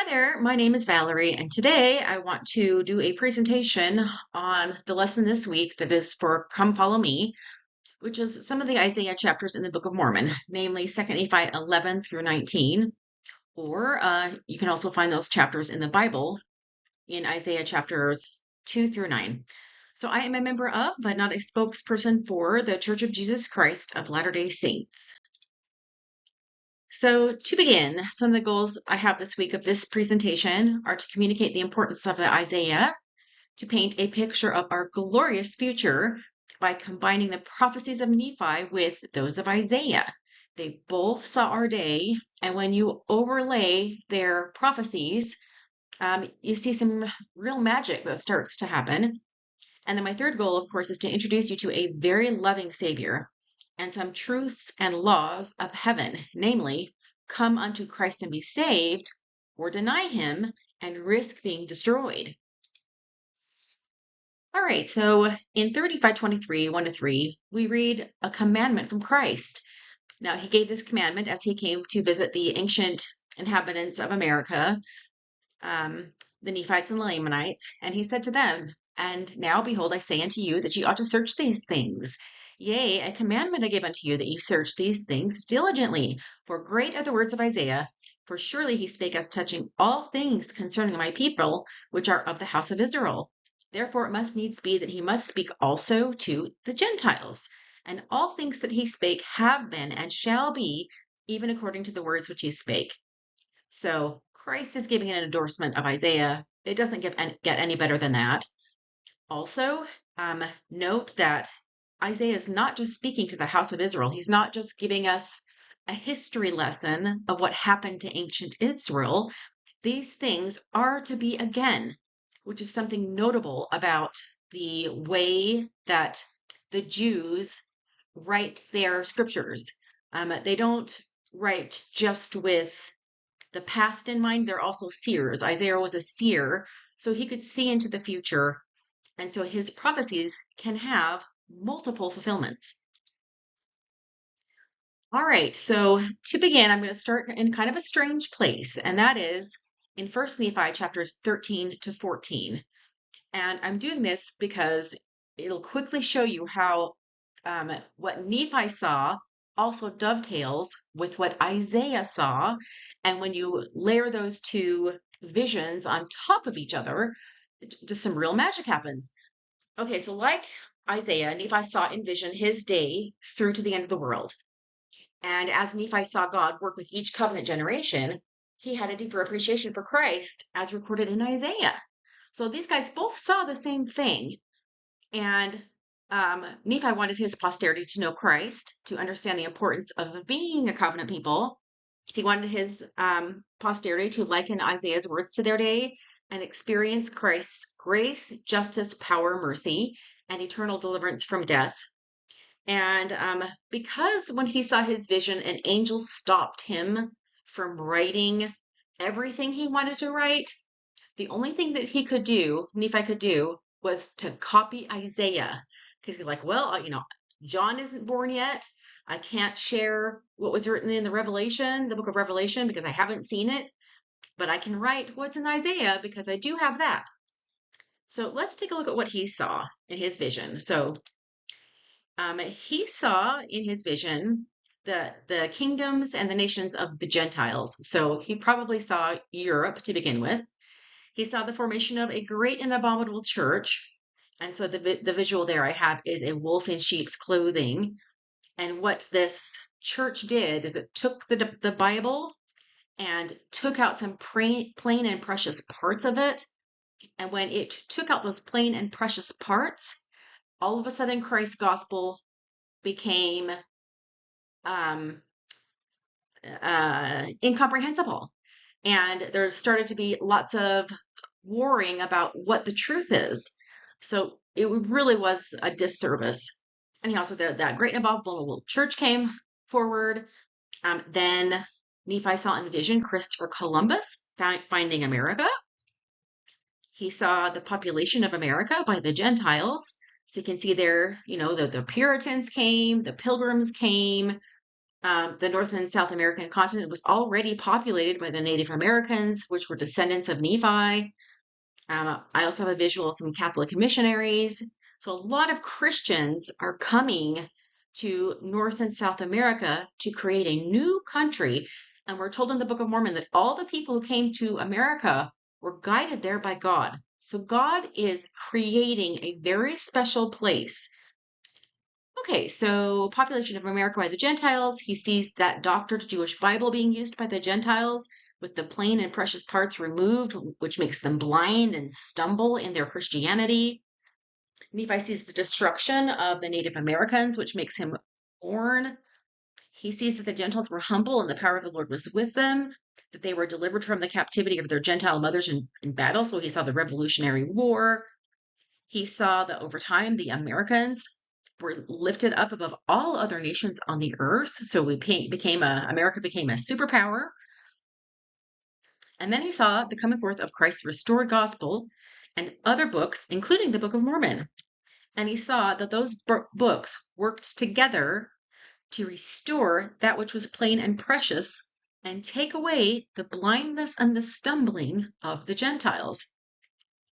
Hi there, my name is Valerie, and today I want to do a presentation on the lesson this week that is for Come Follow Me, which is some of the Isaiah chapters in the Book of Mormon, namely 2nd Nephi 11 through 19, or you can also find those chapters in the Bible in Isaiah chapters 2 through 9. So I am a member of, but not a spokesperson for, the Church of Jesus Christ of Latter-day Saints. So to begin, some of the goals I have this week of this presentation are to communicate the importance of Isaiah, to paint a picture of our glorious future by combining the prophecies of Nephi with those of Isaiah. They both saw our day, and when you overlay their prophecies, you see some real magic that starts to happen. And then my third goal, of course, is to introduce you to a very loving Savior and some truths and laws of heaven, namely, come unto Christ and be saved, or deny him and risk being destroyed. All right, so in 35:23, 1 to 3, we read a commandment from Christ. Now, he gave this commandment as he came to visit the ancient inhabitants of America, the Nephites and the Lamanites, and he said to them, And now, behold, I say unto you that ye ought to search these things. Yea, a commandment I give unto you that ye search these things diligently. For great are the words of Isaiah. For surely he spake as touching all things concerning my people, which are of the house of Israel. Therefore it must needs be that he must speak also to the Gentiles. And all things that he spake have been and shall be, even according to the words which he spake. So Christ is giving an endorsement of Isaiah. It doesn't get any better than that. Also, note that Isaiah is not just speaking to the house of Israel. He's not just giving us a history lesson of what happened to ancient Israel. These things are to be again, which is something notable about the way that the Jews write their scriptures. They don't write just with the past in mind. They're also seers. Isaiah was a seer, so he could see into the future. And so his prophecies can have multiple fulfillments. All right, so to begin, I'm going to start in kind of a strange place, and that is in 1st Nephi chapters 13 to 14. And I'm doing this because it'll quickly show you how what Nephi saw also dovetails with what Isaiah saw. And when you layer those two visions on top of each other, just some real magic happens. Okay, so like Isaiah, Nephi saw in vision his day through to the end of the world. And as Nephi saw God work with each covenant generation, he had a deeper appreciation for Christ as recorded in Isaiah. So these guys both saw the same thing. And Nephi wanted his posterity to know Christ, to understand the importance of being a covenant people. He wanted his posterity to liken Isaiah's words to their day and experience Christ's grace, justice, power, mercy, and eternal deliverance from death. And because when he saw his vision, an angel stopped him from writing everything he wanted to write, the only thing that Nephi could do, was to copy Isaiah. Because he's like, well, John isn't born yet. I can't share what was written in the book of Revelation, because I haven't seen it. But I can write what's in Isaiah because I do have that. So let's take a look at what he saw in his vision. So he saw in his vision the kingdoms and the nations of the Gentiles. So he probably saw Europe to begin with. He saw the formation of a great and abominable church. And so the visual there I have is a wolf in sheep's clothing. And what this church did is it took the Bible and took out some plain and precious parts of it. And when it took out those plain and precious parts, all of a sudden Christ's gospel became incomprehensible. And there started to be lots of worrying about what the truth is. So it really was a disservice. And he also, that great and abominable church came forward. Then Nephi saw in vision Christopher Columbus finding America. He saw the population of America by the Gentiles. So you can see there, the Puritans came, the Pilgrims came, The North and South American continent was already populated by the Native Americans, which were descendants of Nephi. I also have a visual of some Catholic missionaries. So a lot of Christians are coming to North and South America to create a new country. And we're told in the Book of Mormon that all the people who came to America were guided there by God. So God is creating a very special place. Okay, so population of America by the Gentiles. He sees that doctored Jewish Bible being used by the Gentiles with the plain and precious parts removed, which makes them blind and stumble in their Christianity. Nephi sees the destruction of the Native Americans, which makes him mourn. He sees that the Gentiles were humble and the power of the Lord was with them, that they were delivered from the captivity of their Gentile mothers in battle. So he saw the Revolutionary War. He saw that over time the Americans were lifted up above all other nations on the earth. So America became a superpower. And then he saw the coming forth of Christ's restored gospel and other books, including the Book of Mormon. And he saw that those books worked together to restore that which was plain and precious and take away the blindness and the stumbling of the Gentiles.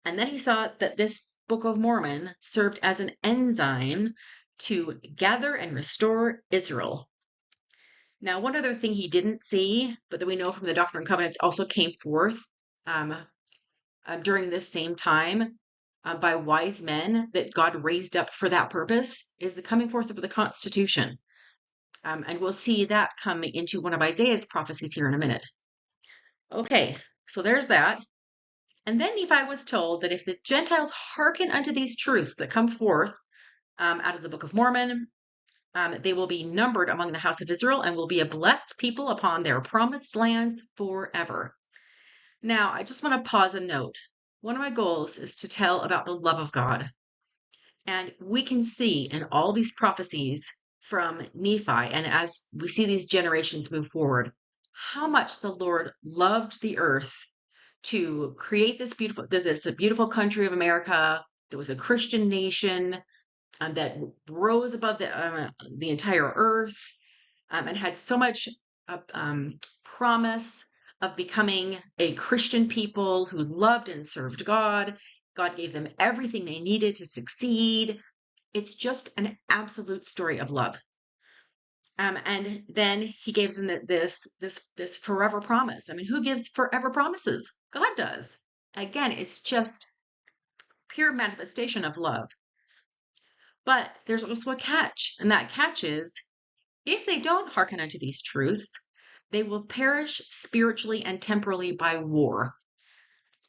And then he saw that this Book of Mormon served as an enzyme to gather and restore Israel. Now, one other thing he didn't see, but that we know from the Doctrine and Covenants also came forth during this same time by wise men that God raised up for that purpose, is the coming forth of the Constitution. And we'll see that come into one of Isaiah's prophecies here in a minute. Okay, so there's that. And then Nephi was told that if the Gentiles hearken unto these truths that come forth out of the Book of Mormon, they will be numbered among the house of Israel and will be a blessed people upon their promised lands forever. Now, I just want to pause and note, one of my goals is to tell about the love of God. And we can see in all these prophecies from Nephi, and as we see these generations move forward, how much the Lord loved the earth to create this beautiful country of America that was a Christian nation that rose above the entire earth and had so much promise of becoming a Christian people who loved and served God. God gave them everything they needed to succeed. It's just an absolute story of love. And then he gives them this forever promise. I mean, who gives forever promises? God does. Again, it's just pure manifestation of love. But there's also a catch, and that catch is if they don't hearken unto these truths, they will perish spiritually and temporally by war.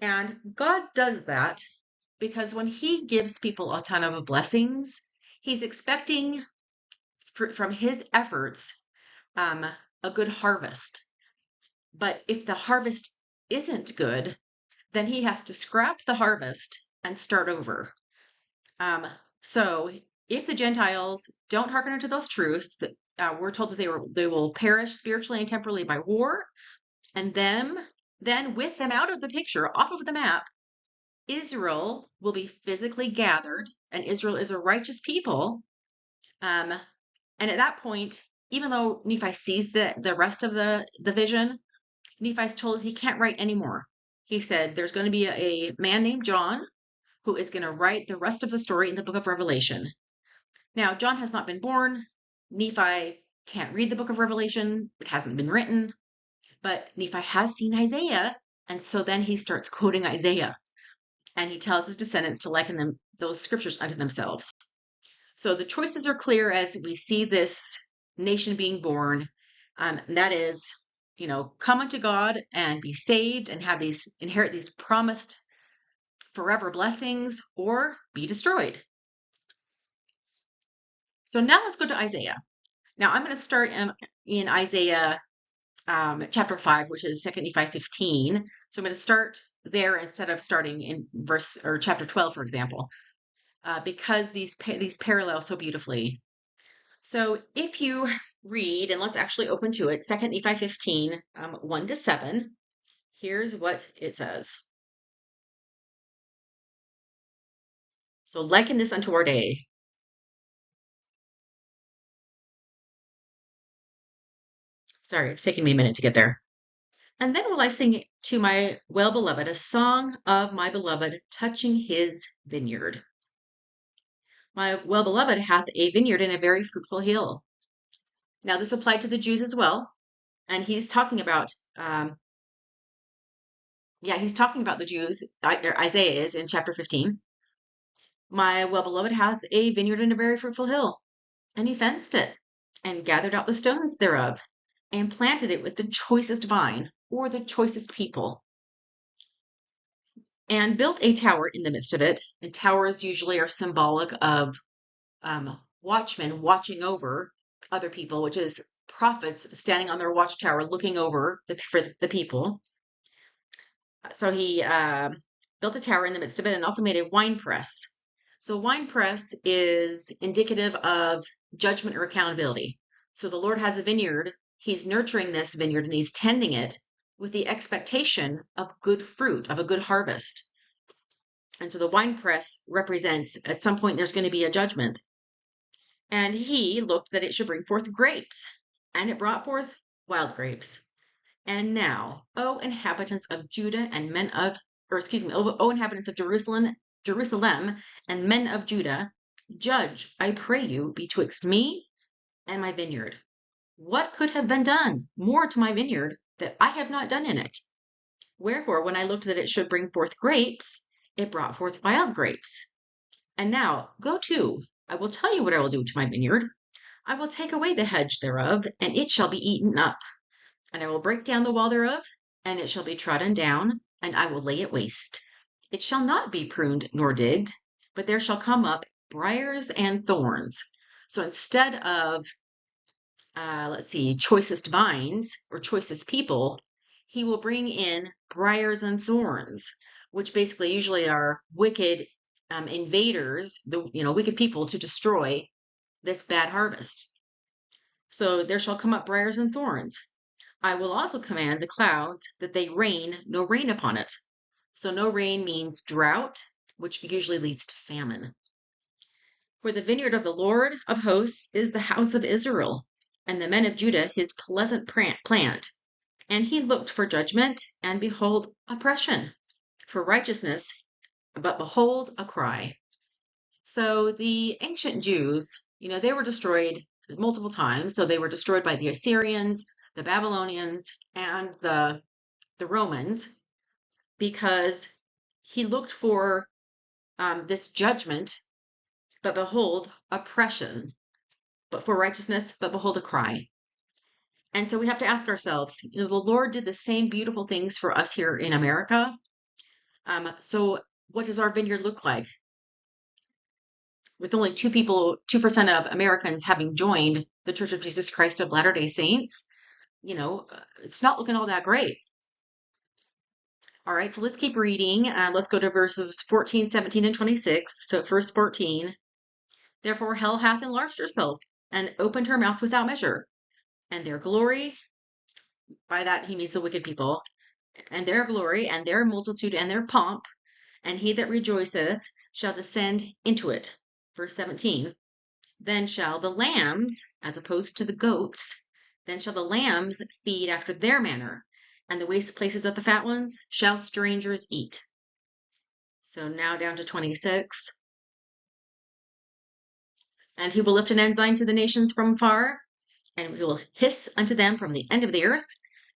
And God does that because when he gives people a ton of blessings, he's expecting from his efforts a good harvest. But if the harvest isn't good, then he has to scrap the harvest and start over. So if the Gentiles don't hearken unto those truths, we're told that they will perish spiritually and temporally by war, and then with them out of the picture, off of the map, Israel will be physically gathered, and Israel is a righteous people. And at that point, even though Nephi sees the rest of the vision, Nephi's told he can't write anymore. He said there's going to be a man named John who is going to write the rest of the story in the book of Revelation. Now, John has not been born. Nephi can't read the book of Revelation. It hasn't been written. But Nephi has seen Isaiah. And so then he starts quoting Isaiah. And he tells his descendants to liken those scriptures unto themselves. So the choices are clear as we see this nation being born. That is, come unto God and be saved and inherit these promised forever blessings, or be destroyed. So now let's go to Isaiah. Now I'm going to start in Isaiah chapter 5, which is 2 Nephi 15. So I'm going to start there instead of starting in chapter 12, for example, because these parallel so beautifully. So if you read, and let's actually open to it, 2 Nephi 15, 1 to 7, here's what it says. So liken this unto our day. Sorry, it's taking me a minute to get there. And then will I sing to my well-beloved a song of my beloved touching his vineyard. My well-beloved hath a vineyard in a very fruitful hill. Now, this applied to the Jews as well. And he's talking about, he's talking about the Jews. Isaiah is in chapter 15. My well-beloved hath a vineyard in a very fruitful hill, and he fenced it, and gathered out the stones thereof, and planted it with the choicest vine, or the choicest people, and built a tower in the midst of it. And towers usually are symbolic of watchmen watching over other people, which is prophets standing on their watchtower looking over for the people. So he built a tower in the midst of it and also made a wine press. So a wine press is indicative of judgment or accountability. So the Lord has a vineyard. He's nurturing this vineyard and he's tending it with the expectation of good fruit, of a good harvest. And so the wine press represents at some point there's going to be a judgment. And he looked that it should bring forth grapes, and it brought forth wild grapes. And now, O inhabitants of Judah and men of, O inhabitants of Jerusalem and men of Judah, judge, I pray you, betwixt me and my vineyard. What could have been done more to my vineyard that I have not done in it? Wherefore, when I looked that it should bring forth grapes, it brought forth wild grapes. And now, go to, I will tell you what I will do to my vineyard. I will take away the hedge thereof, and it shall be eaten up. And I will break down the wall thereof, and it shall be trodden down, and I will lay it waste. It shall not be pruned nor digged, but there shall come up briars and thorns. So instead of, choicest vines or choicest people, he will bring in briars and thorns, which basically usually are wicked invaders, wicked people to destroy this bad harvest. So there shall come up briars and thorns. I will also command the clouds that they rain no rain upon it. So no rain means drought, which usually leads to famine. For the vineyard of the Lord of hosts is the house of Israel, and the men of Judah his pleasant plant. And he looked for judgment, and behold, oppression, for righteousness, but behold, a cry. So the ancient Jews, they were destroyed multiple times. So they were destroyed by the Assyrians, the Babylonians, and the Romans, because he looked for this judgment, but behold, oppression, but for righteousness, but behold, a cry. And so we have to ask ourselves, the Lord did the same beautiful things for us here in America. So what does our vineyard look like? With only 2% of Americans having joined the Church of Jesus Christ of Latter-day Saints, it's not looking all that great. All right, so let's keep reading. Let's go to verses 14, 17, and 26. So verse 14, therefore hell hath enlarged herself and opened her mouth without measure, and their glory, by that he means the wicked people, and their glory and their multitude and their pomp, and he that rejoiceth shall descend into it. Verse 17, then shall the lambs, as opposed to the goats, then shall the lambs feed after their manner, and the waste places of the fat ones shall strangers eat. So now down to 26. And he will lift an ensign to the nations from far, and he will hiss unto them from the end of the earth.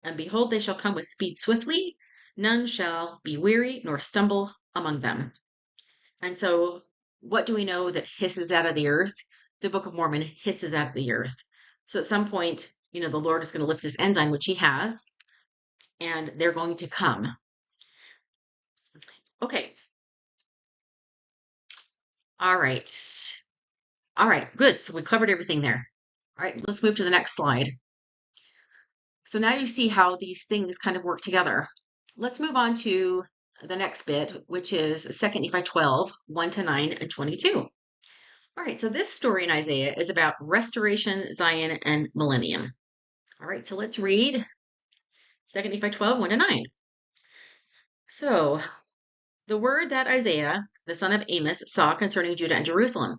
And behold, they shall come with speed swiftly. None shall be weary nor stumble among them. And so what do we know that hisses out of the earth? The Book of Mormon hisses out of the earth. So at some point, the Lord is going to lift this ensign, which he has, and they're going to come. Okay. All right. All right, good. So we covered everything there. All right, let's move to the next slide. So now you see how these things kind of work together. Let's move on to the next bit, which is 2 Nephi 12, 1 to 9 and 22. All right, so this story in Isaiah is about restoration, Zion, and millennium. All right, so let's read 2 Nephi 12, 1 to 9. So the word that Isaiah, the son of Amos, saw concerning Judah and Jerusalem.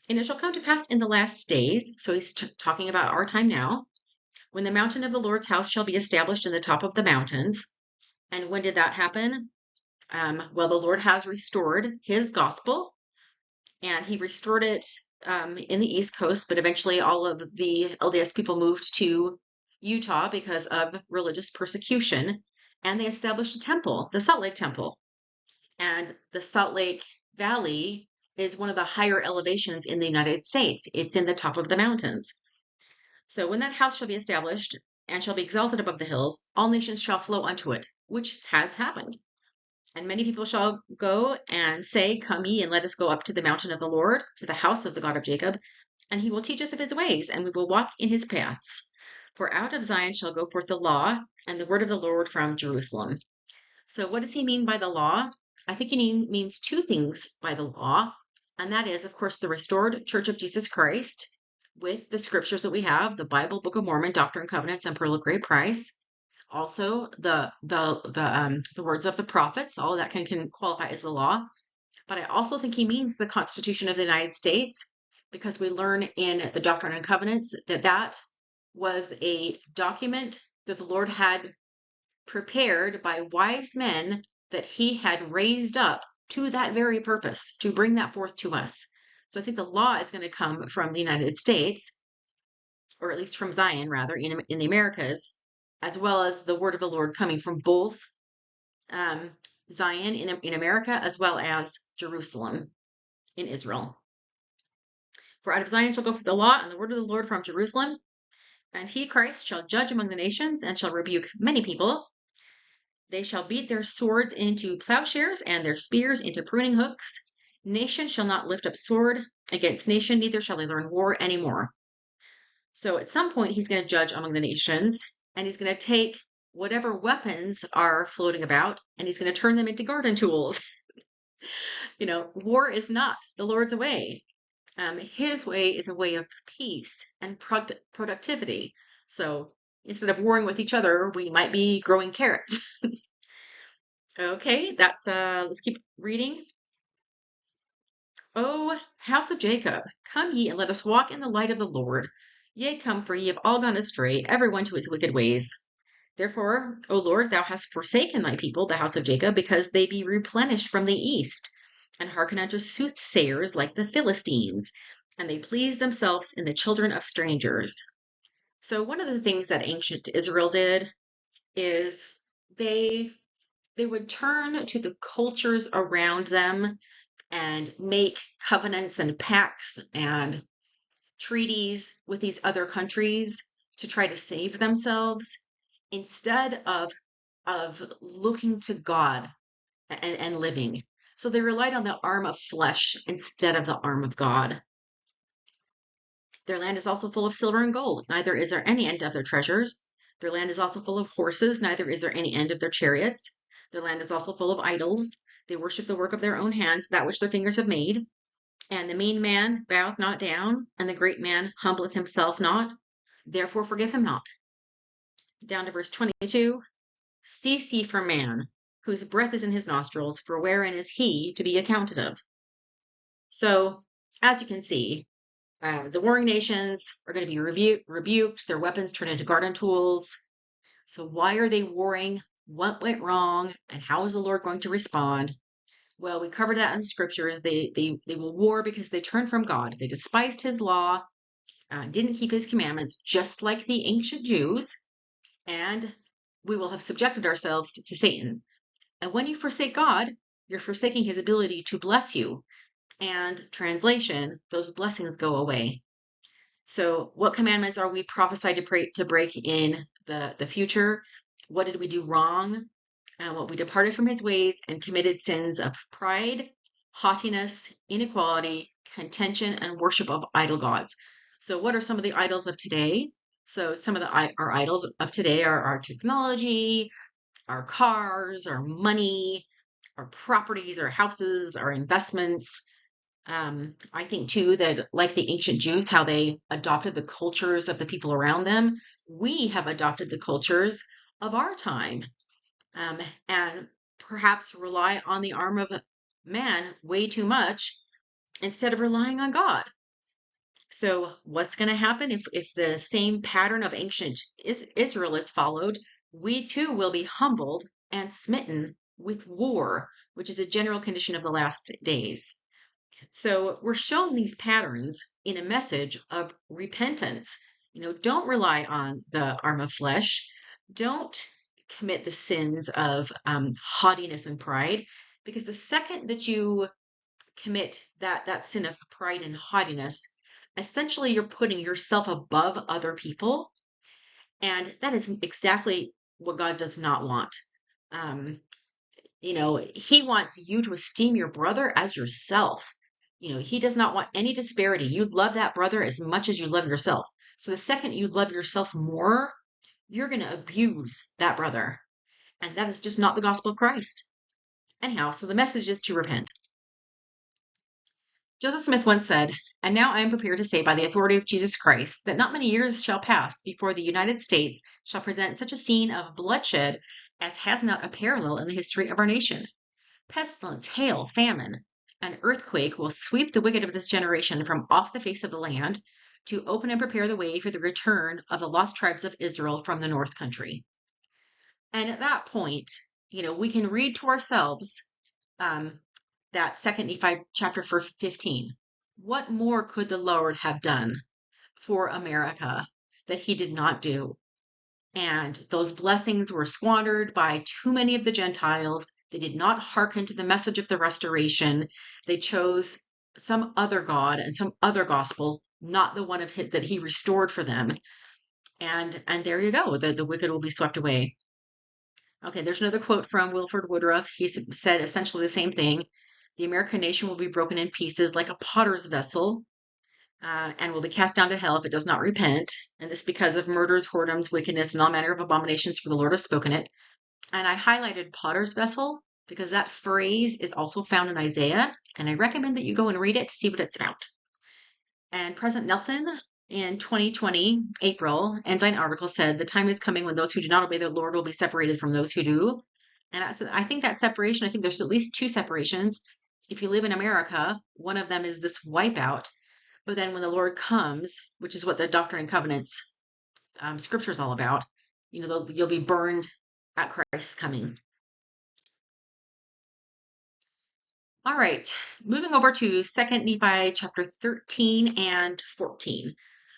And it shall come to pass in the last days, so he's talking about our time now, when the mountain of the Lord's house shall be established in the top of the mountains. And when did that happen? Well, the Lord has restored his gospel, and he restored it in the East Coast, but eventually all of the LDS people moved to Utah because of religious persecution, and they established a temple, the Salt Lake Temple. And the Salt Lake Valley is one of the higher elevations in the United States. It's in the top of the mountains. So when that house shall be established and shall be exalted above the hills, all nations shall flow unto it, which has happened. And many people shall go and say, Come ye, and let us go up to the mountain of the Lord, to the house of the God of Jacob, and he will teach us of his ways, and we will walk in his paths. For out of Zion shall go forth the law, and the word of the Lord from Jerusalem. So what does he mean by the law? I think he means two things by the law, and that is, of course, the restored Church of Jesus Christ with the scriptures that we have, the Bible, Book of Mormon, Doctrine and Covenants, and Pearl of Great Price. Also, the words of the prophets, all of that can qualify as the law. But I also think he means the Constitution of the United States, because we learn in the Doctrine and Covenants that was a document that the Lord had prepared by wise men that he had raised up to that very purpose, to bring that forth to us. So I think the law is going to come from the United States, or at least from Zion, rather, in the Americas, as well as the word of the Lord coming from both Zion in America as well as Jerusalem in Israel. For out of Zion shall go forth the law and the word of the Lord from Jerusalem, and he, Christ, shall judge among the nations and shall rebuke many people. They shall beat their swords into plowshares and their spears into pruning hooks. Nation shall not lift up sword against nation, neither shall they learn war anymore. So at some point, he's going to judge among the nations, and he's going to take whatever weapons are floating about, and he's going to turn them into garden tools. War is not the Lord's way. His way is a way of peace and productivity. So instead of warring with each other, we might be growing carrots. Okay, let's keep reading. O house of Jacob, come ye and let us walk in the light of the Lord. Yea, come, for ye have all gone astray, every one to his wicked ways. Therefore, O Lord, thou hast forsaken thy people, the house of Jacob, because they be replenished from the east, and hearken unto soothsayers like the Philistines, and they please themselves in the children of strangers. So one of the things that ancient Israel did is they would turn to the cultures around them and make covenants and pacts and treaties with these other countries to try to save themselves instead of looking to God and living. So they relied on the arm of flesh instead of the arm of God. Their land is also full of silver and gold, neither is there any end of their treasures. Their land is also full of horses, neither is there any end of their chariots. Their land is also full of idols. They worship the work of their own hands, that which their fingers have made. And the mean man boweth not down, and the great man humbleth himself not. Therefore forgive him not. Down to verse 22. Cease ye from man, whose breath is in his nostrils, for wherein is he to be accounted of? So, as you can see, the warring nations are going to be rebuked, their weapons turned into garden tools. So why are they warring? What went wrong? And how is the Lord going to respond? Well, we covered that in the scriptures. They will war because they turned from God. They despised his law, didn't keep his commandments, just like the ancient Jews. And we will have subjected ourselves to Satan. And when you forsake God, you're forsaking his ability to bless you. And translation, those blessings go away. So what commandments are we prophesied to break in the future? What did we do wrong? What we departed from his ways and committed sins of pride, haughtiness, inequality, contention, and worship of idol gods. So what are some of the idols of today? So some of our idols of today are our technology, our cars, our money, our properties, our houses, our investments. I think too that like the ancient Jews, how they adopted the cultures of the people around them, we have adopted the cultures of our time, and perhaps rely on the arm of man way too much instead of relying on God. So what's going to happen if the same pattern of ancient Israel is followed? We too will be humbled and smitten with war, which is a general condition of the last days. So we're shown these patterns in a message of repentance. Don't rely on the arm of flesh. Don't commit the sins of haughtiness and pride, because the second that you commit that sin of pride and haughtiness, essentially you're putting yourself above other people, and that is exactly what God does not want. Um, he wants you to esteem your brother as yourself. He does not want any disparity. You love that brother as much as you love yourself. So the second you love yourself more, you're going to abuse that brother. And that is just not the gospel of Christ. Anyhow, so the message is to repent. Joseph Smith once said, "And now I am prepared to say by the authority of Jesus Christ that not many years shall pass before the United States shall present such a scene of bloodshed as has not a parallel in the history of our nation. Pestilence, hail, famine, and earthquake will sweep the wicked of this generation from off the face of the land to open and prepare the way for the return of the lost tribes of Israel from the north country." And at that point, we can read to ourselves that second Nephi chapter 15. What more could the Lord have done for America that he did not do? And those blessings were squandered by too many of the Gentiles. They did not hearken to the message of the restoration. They chose some other God and some other gospel, not the one of his, that he restored for them. And there you go. The wicked will be swept away. Okay, there's another quote from Wilford Woodruff. He said essentially the same thing. The American nation will be broken in pieces like a potter's vessel, and will be cast down to hell if it does not repent. And this because of murders, whoredoms, wickedness, and all manner of abominations, for the Lord has spoken it. And I highlighted potter's vessel because that phrase is also found in Isaiah, and I recommend that you go and read it to see what it's about. And President Nelson in 2020, April, Ensign article said, "The time is coming when those who do not obey the Lord will be separated from those who do." And I think that separation, I think there's at least two separations. If you live in America, one of them is this wipeout. But then when the Lord comes, which is what the Doctrine and Covenants scripture is all about, you'll be burned at Christ's coming. All right, moving over to 2 Nephi chapter 13 and 14.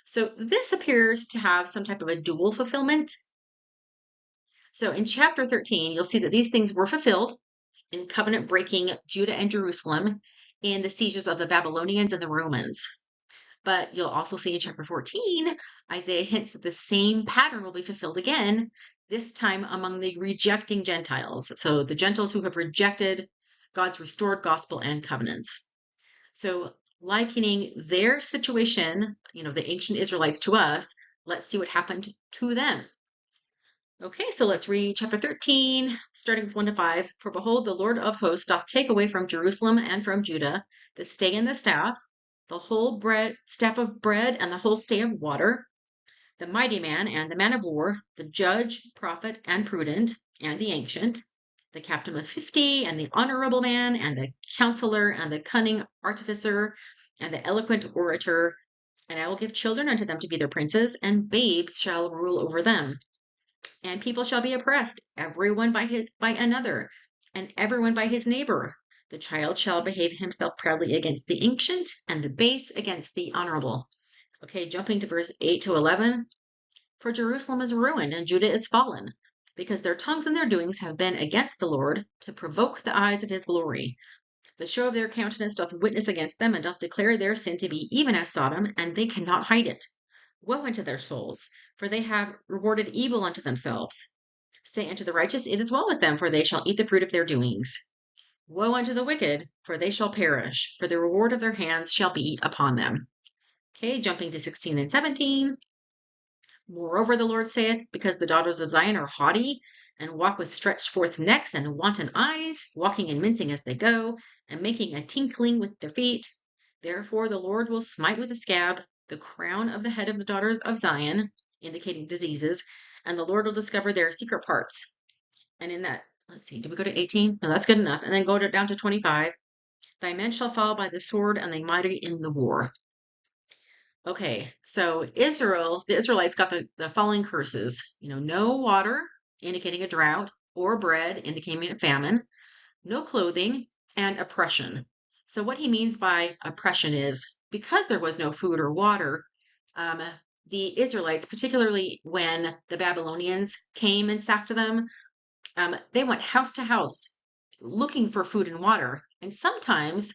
So this appears to have some type of a dual fulfillment. So in chapter 13, you'll see that these things were fulfilled in covenant breaking Judah and Jerusalem in the sieges of the Babylonians and the Romans. But you'll also see in chapter 14, Isaiah hints that the same pattern will be fulfilled again, this time among the rejecting Gentiles. So the Gentiles who have rejected God's restored gospel and covenants. So likening their situation, the ancient Israelites to us, let's see what happened to them. Okay, so let's read chapter 13, starting with 1 to 5. "For behold, the Lord of hosts doth take away from Jerusalem and from Judah the stay and the staff, the whole staff of bread and the whole stay of water, the mighty man and the man of war, the judge, prophet, and prudent, and the ancient, the captain of 50, and the honorable man, and the counselor, and the cunning artificer, and the eloquent orator. And I will give children unto them to be their princes, and babes shall rule over them. And people shall be oppressed, everyone by another, and everyone by his neighbor. The child shall behave himself proudly against the ancient, and the base against the honorable." Okay, jumping to verse 8 to 11. "For Jerusalem is ruined, and Judah is fallen, because their tongues and their doings have been against the Lord, to provoke the eyes of his glory. The show of their countenance doth witness against them, and doth declare their sin to be even as Sodom, and they cannot hide it. Woe unto their souls, for they have rewarded evil unto themselves. Say unto the righteous, it is well with them, for they shall eat the fruit of their doings. Woe unto the wicked, for they shall perish, for the reward of their hands shall be upon them." Okay, jumping to 16 and 17. "Moreover, the Lord saith, because the daughters of Zion are haughty, and walk with stretched forth necks and wanton eyes, walking and mincing as they go, and making a tinkling with their feet, therefore the Lord will smite with a scab the crown of the head of the daughters of Zion," indicating diseases, "and the Lord will discover their secret parts." And in that, let's see, did we go to 18? No, that's good enough. And then go down to 25. "Thy men shall fall by the sword, and the mighty in the war." Okay, so the Israelites got the following curses. No water, indicating a drought, or bread, indicating a famine, no clothing, and oppression. So what he means by oppression is because there was no food or water, um, the Israelites, particularly when the Babylonians came and sacked them, they went house to house looking for food and water. And sometimes,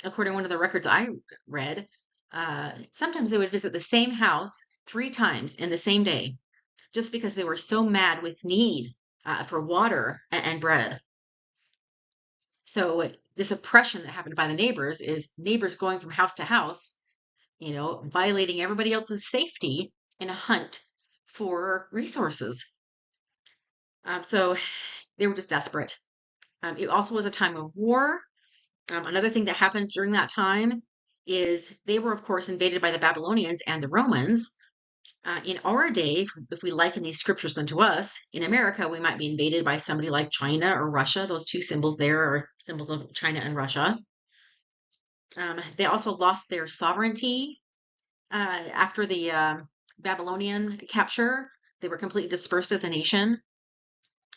according to one of the records I read, sometimes they would visit the same house 3 times in the same day just because they were so mad with need for water and bread. So this oppression that happened by the neighbors is neighbors going from house to house, violating everybody else's safety in a hunt for resources. So they were just desperate. It also was a time of war. Another thing that happened during that time is they were, of course, invaded by the Babylonians and the Romans. In our day, if we liken these scriptures unto us, in America, we might be invaded by somebody like China or Russia. Those two symbols there are symbols of China and Russia. They also lost their sovereignty after the Babylonian capture. They were completely dispersed as a nation,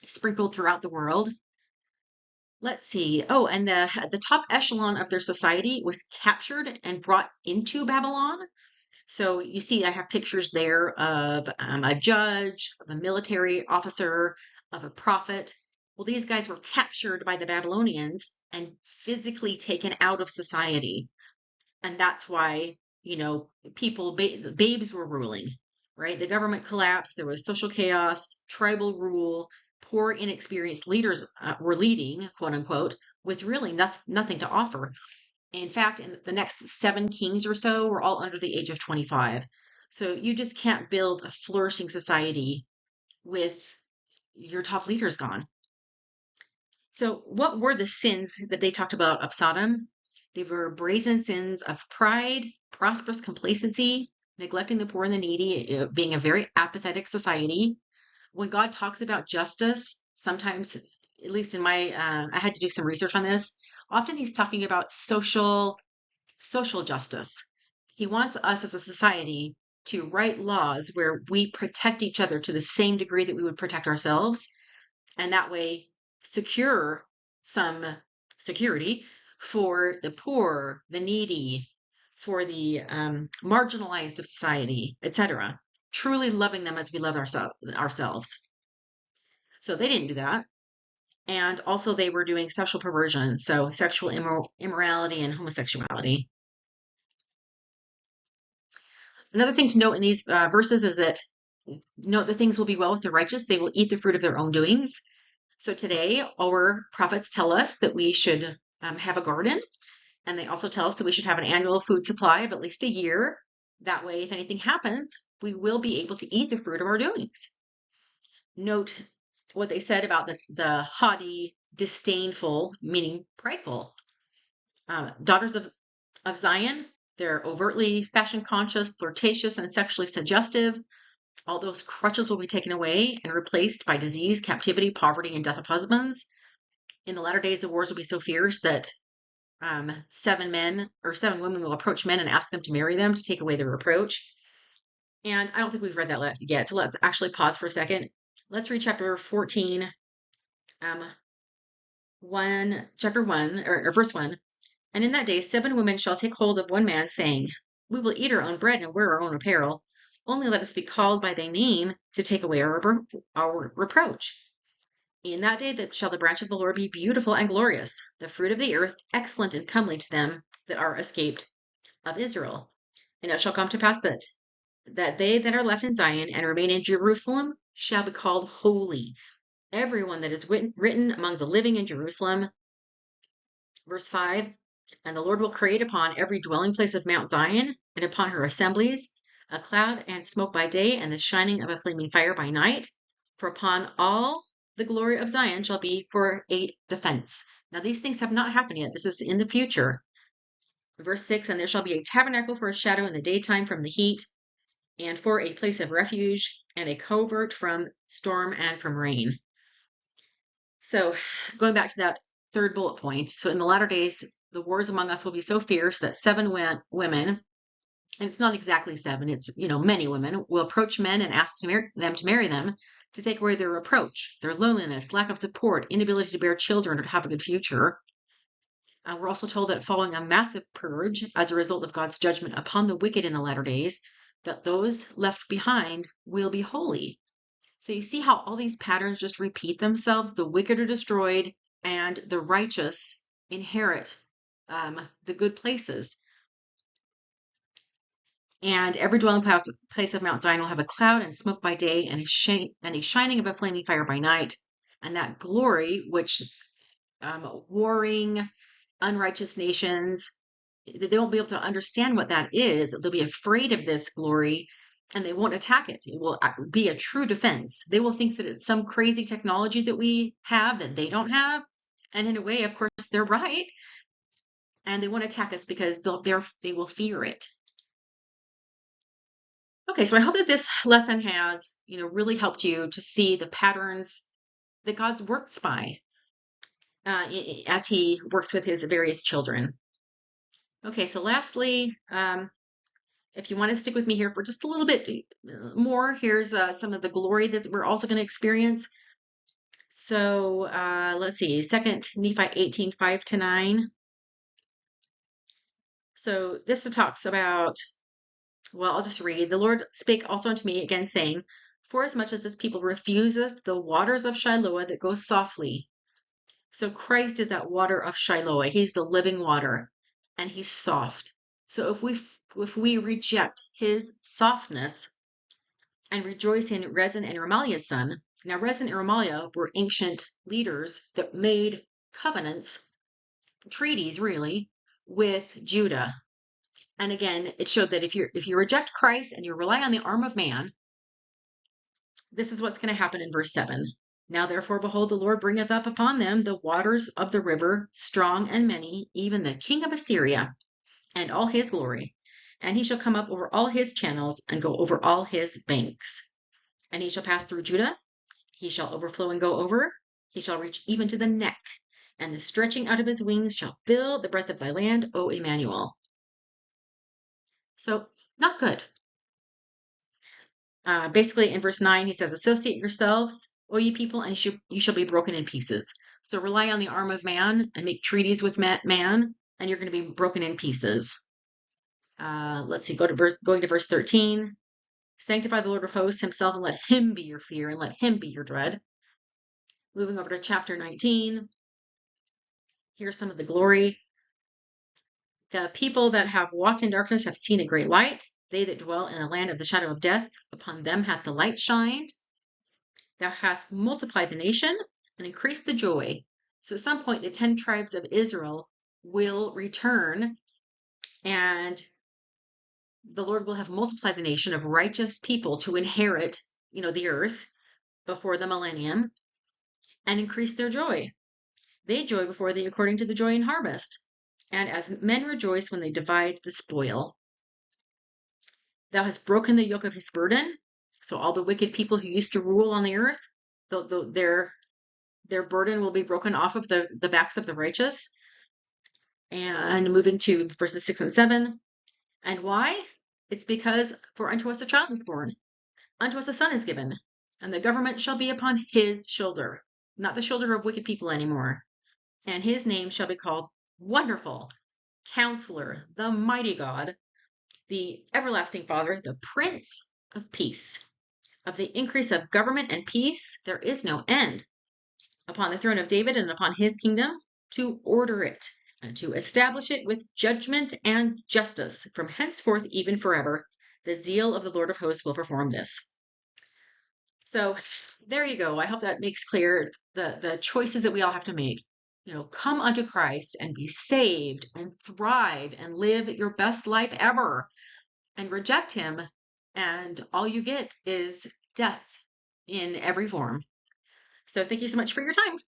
sprinkled throughout the world. Let's see. Oh, and the top echelon of their society was captured and brought into Babylon. So you see, I have pictures there of a judge, of a military officer, of a prophet. Well, these guys were captured by the Babylonians and physically taken out of society. And that's why, babes were ruling, right? The government collapsed. There was social chaos, tribal rule. Poor, inexperienced leaders were leading, quote unquote, with really nothing to offer. In fact, in the next 7 kings or so were all under the age of 25. So you just can't build a flourishing society with your top leaders gone. So, what were the sins that they talked about of Sodom? They were brazen sins of pride, prosperous complacency, neglecting the poor and the needy, being a very apathetic society. When God talks about justice, sometimes, at least in my, I had to do some research on this. Often he's talking about social justice. He wants us as a society to write laws where we protect each other to the same degree that we would protect ourselves, and that way secure some security for the poor, the needy, for the marginalized of society, etc. Truly loving them as we love ourselves. So they didn't do that. And also, they were doing sexual perversion, so sexual immorality and homosexuality. Another thing to note in these verses is that note that things will be well with the righteous; they will eat the fruit of their own doings. So today, our prophets tell us that we should have a garden, and they also tell us that we should have an annual food supply of at least a year. That way, if anything happens, we will be able to eat the fruit of our doings. Note what they said about the haughty, disdainful, meaning prideful. Daughters of Zion, they're overtly fashion conscious, flirtatious, and sexually suggestive. All those crutches will be taken away and replaced by disease, captivity, poverty, and death of husbands. In the latter days, the wars will be so fierce that 7 men or 7 women will approach men and ask them to marry them to take away their reproach. And I don't think we've read that yet, so let's actually pause for a second. Let's read chapter 14, chapter 1, or verse 1. And in that day 7 women shall take hold of one man, saying, We will eat our own bread and wear our own apparel. Only let us be called by thy name to take away our reproach. In that day shall the branch of the Lord be beautiful and glorious, the fruit of the earth excellent and comely to them that are escaped of Israel. And it shall come to pass that they that are left in Zion and remain in Jerusalem shall be called holy, every one that is written among the living in Jerusalem. Verse 5, And the Lord will create upon every dwelling place of Mount Zion, and upon her assemblies, a cloud and smoke by day, and the shining of a flaming fire by night. For upon all the glory of Zion shall be for a defense. Now these things have not happened yet. This is in the future. Verse 6, And there shall be a tabernacle for a shadow in the daytime from the heat, and for a place of refuge, and a covert from storm and from rain. So going back to that third bullet point. So in the latter days, the wars among us will be so fierce that 7 women and it's not exactly seven, it's, many women will approach men and ask them to marry them to take away their reproach, their loneliness, lack of support, inability to bear children or to have a good future. We're also told that following a massive purge as a result of God's judgment upon the wicked in the latter days, that those left behind will be holy. So you see how all these patterns just repeat themselves. The wicked are destroyed and the righteous inherit the good places. And every dwelling place of Mount Zion will have a cloud and smoke by day and a shining of a flaming fire by night. And that glory, which warring, unrighteous nations, they won't be able to understand what that is. They'll be afraid of this glory and they won't attack it. It will be a true defense. They will think that it's some crazy technology that we have that they don't have. And in a way, of course, they're right. And they won't attack us because they will fear it. Okay, so I hope that this lesson has, really helped you to see the patterns that God works by as he works with his various children. Okay, so lastly, if you want to stick with me here for just a little bit more, here's some of the glory that we're also going to experience. So let's see, 2 Nephi 18, 5-9. So this talks about, well, I'll just read. The Lord spake also unto me again, saying, forasmuch as this people refuseth the waters of Shiloah that go softly. So Christ is that water of Shiloah. He's the living water, and he's soft. So if we reject his softness and rejoice in Rezin and Remaliah's son. Now, Rezin and Remaliah were ancient leaders that made covenants, treaties really, with Judah. And again, it showed that if you reject Christ and you rely on the arm of man, this is what's going to happen in verse 7. Now therefore, behold, the Lord bringeth up upon them the waters of the river, strong and many, even the king of Assyria, and all his glory. And he shall come up over all his channels and go over all his banks. And he shall pass through Judah, he shall overflow and go over, he shall reach even to the neck, and the stretching out of his wings shall fill the breadth of thy land, O Emmanuel. So, not good. Basically, in verse 9, he says, associate yourselves, O ye people, and you shall be broken in pieces. So rely on the arm of man and make treaties with man, and you're going to be broken in pieces. Let's see, going to verse 13. Sanctify the Lord of hosts himself, and let him be your fear, and let him be your dread. Moving over to chapter 19. Here's some of the glory. The people that have walked in darkness have seen a great light. They that dwell in the land of the shadow of death, upon them hath the light shined. Thou hast multiplied the nation and increased the joy. So at some point, the 10 tribes of Israel will return, and the Lord will have multiplied the nation of righteous people to inherit, the earth before the millennium and increase their joy. They joy before thee according to the joy in harvest, and as men rejoice when they divide the spoil. Thou hast broken the yoke of his burden. So all the wicked people who used to rule on the earth, their burden will be broken off of the backs of the righteous. And moving to verses 6 and 7. And why? It's because for unto us a child is born, unto us a son is given, and the government shall be upon his shoulder, not the shoulder of wicked people anymore. And his name shall be called Wonderful, Counselor, the Mighty God, the Everlasting Father, the Prince of Peace. Of the increase of government and peace there is no end, upon the throne of David and upon his kingdom, to order it and to establish it with judgment and justice from henceforth even forever. The zeal of the Lord of hosts will perform this. So there you go. I hope that makes clear the choices that we all have to make. Come unto Christ and be saved and thrive and live your best life ever, and reject him, and all you get is death in every form. So thank you so much for your time.